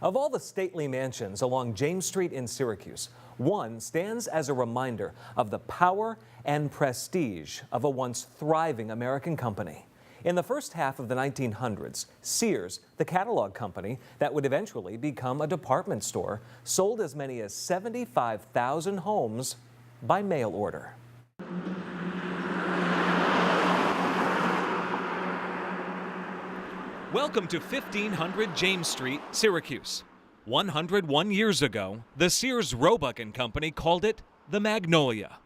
Of all the stately mansions along James Street in Syracuse, one stands as a reminder of the power and prestige of a once thriving American company. In the first half of the 1900s, Sears, the catalog company that would eventually become a department store, sold as many as 75,000 homes by mail order. Welcome to 1500 James Street, Syracuse. 101 years ago, the Sears Roebuck & Company called it the Magnolia.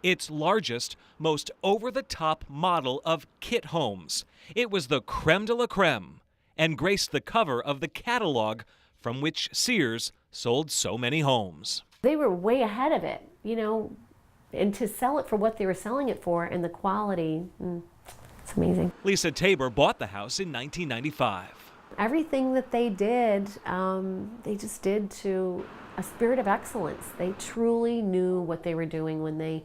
Its largest, most over-the-top model of kit homes. It was the creme de la creme and graced the cover of the catalog from which Sears sold so many homes. They were way ahead of it, and to sell it for what they were selling it for and the quality, it's amazing. Lisa Tabor bought the house in 1995. Everything that they did, they just did to a spirit of excellence. They truly knew what they were doing when they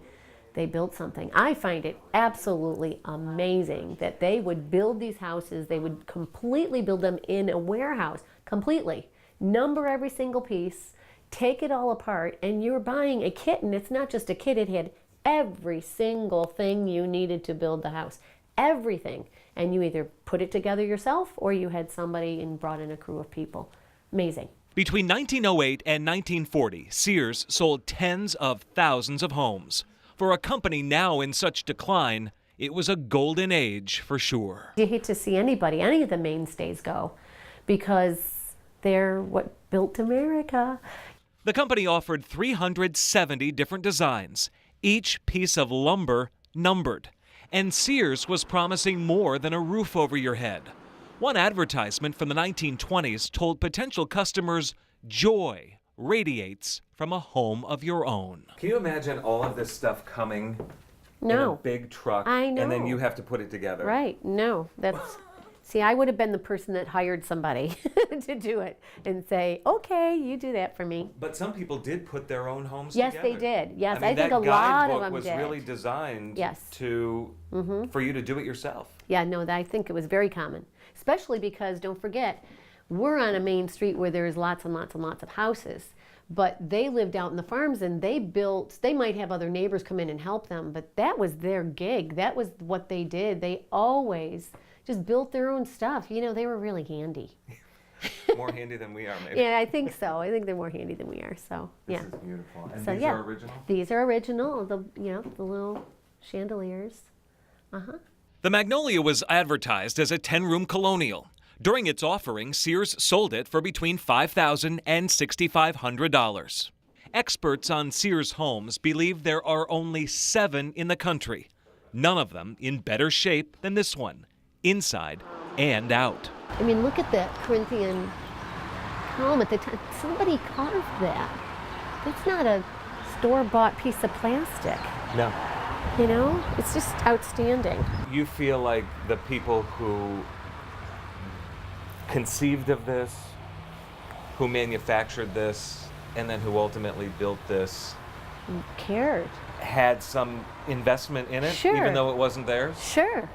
built something. I find it absolutely amazing that they would build these houses. They would completely build them in a warehouse, completely. Number every single piece, take it all apart, and you're buying a kit, and it's not just a kit, it had every single thing you needed to build the house. Everything. And you either put it together yourself or you had somebody and brought in a crew of people. Amazing. Between 1908 and 1940, Sears sold tens of thousands of homes. For a company now in such decline, it was a golden age for sure. You hate to see any of the mainstays go because they're what built America. The company offered 370 different designs, each piece of lumber numbered. And Sears was promising more than a roof over your head. One advertisement from the 1920s told potential customers, joy radiates from a home of your own. Can you imagine all of this stuff coming in a big truck? I know. And then you have to put it together? Right, no, that's... See, I would have been the person that hired somebody to do it and say, okay, you do that for me. But some people did put their own homes together. Yes, they did. Yes, I think a lot of them was did. really designed to for you to do it yourself. Yeah, no, I think it was very common, especially because, don't forget, we're on a main street where there's lots and lots and lots of houses. But they lived out in the farms and they might have other neighbors come in and help them, but that was their gig. That was what they did. They always just built their own stuff. They were really handy. More handy than we are, maybe. Yeah, I think so. I think they're more handy than we are. So, yeah. This is beautiful. And so, these are original? These are original. The little chandeliers. The Magnolia was advertised as a 10-room colonial. During its offering, Sears sold it for between $5,000 and $6,500. Experts on Sears Homes believe there are only 7 in the country, none of them in better shape than this one, inside and out. I mean, look at that Corinthian column at the top. Somebody carved that. That's not a store-bought piece of plastic. No. It's just outstanding. You feel like the people who conceived of this, who manufactured this, and then who ultimately built this, cared, had some investment in it, sure, even though it wasn't theirs? Sure.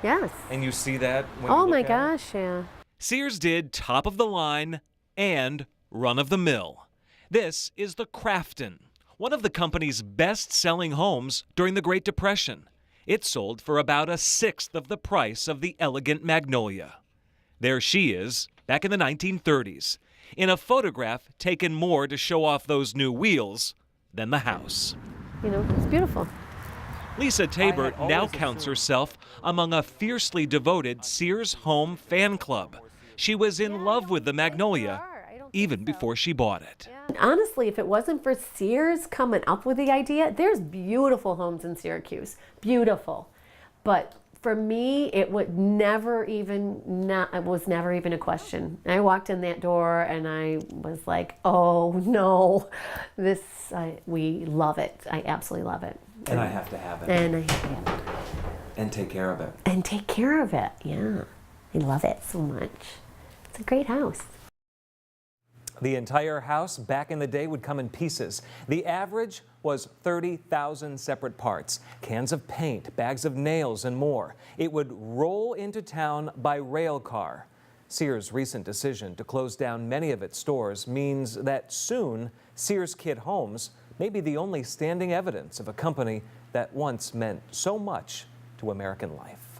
Yes. And you see that when oh you my look gosh, at it? Yeah. Sears did top of the line and run of the mill. This is the Crafton, one of the company's best-selling homes during the Great Depression. It sold for about 1/6 of the price of the elegant Magnolia. There she is, back in the 1930s, in a photograph taken more to show off those new wheels than the house. It's beautiful. Lisa Tabor now counts herself among a fiercely devoted Sears Home fan club. She was in love with the Magnolia even before she bought it. Honestly, if it wasn't for Sears coming up with the idea, there's beautiful homes in Syracuse, beautiful. But for me, it was never even a question. I walked in that door and I was like, oh no, we love it. I absolutely love it. And I have to have it. And I have to have it. And take care of it. And take care of it, yeah. I love it so much. It's a great house. The entire house back in the day would come in pieces. The average was 30,000 separate parts, cans of paint, bags of nails, and more. It would roll into town by rail car. Sears' recent decision to close down many of its stores means that soon Sears Kit Homes may be the only standing evidence of a company that once meant so much to American life.